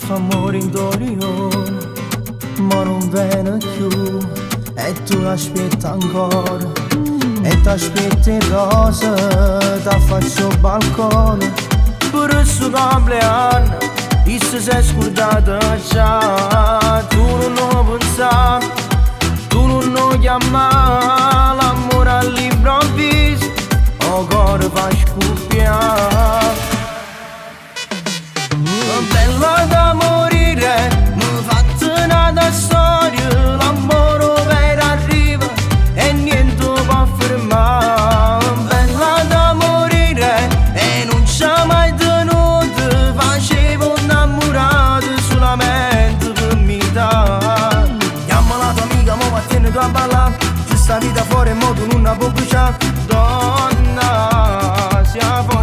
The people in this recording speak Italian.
fa morire in dolione, ma non viene più e tu l'aspetta ancora e t'aspetti in rosa, ti faccio balcone per il suo compleanno. E se sei scordata già, tu non lo pensavi, tu non lo chiamavi, l'amore all'improvviso o cuore fa scoppiare. Bella da morire, mi fate una storia, l'amore vero arriva e niente può fermare. Bella da morire e non c'è mai tenuto, facevo innamorato solamente per metà. Chiama la tua amica, mo vattene tu a ballare, c'è sta vita fuori e mo tu non la puoi bruciare. Donna, sia fuori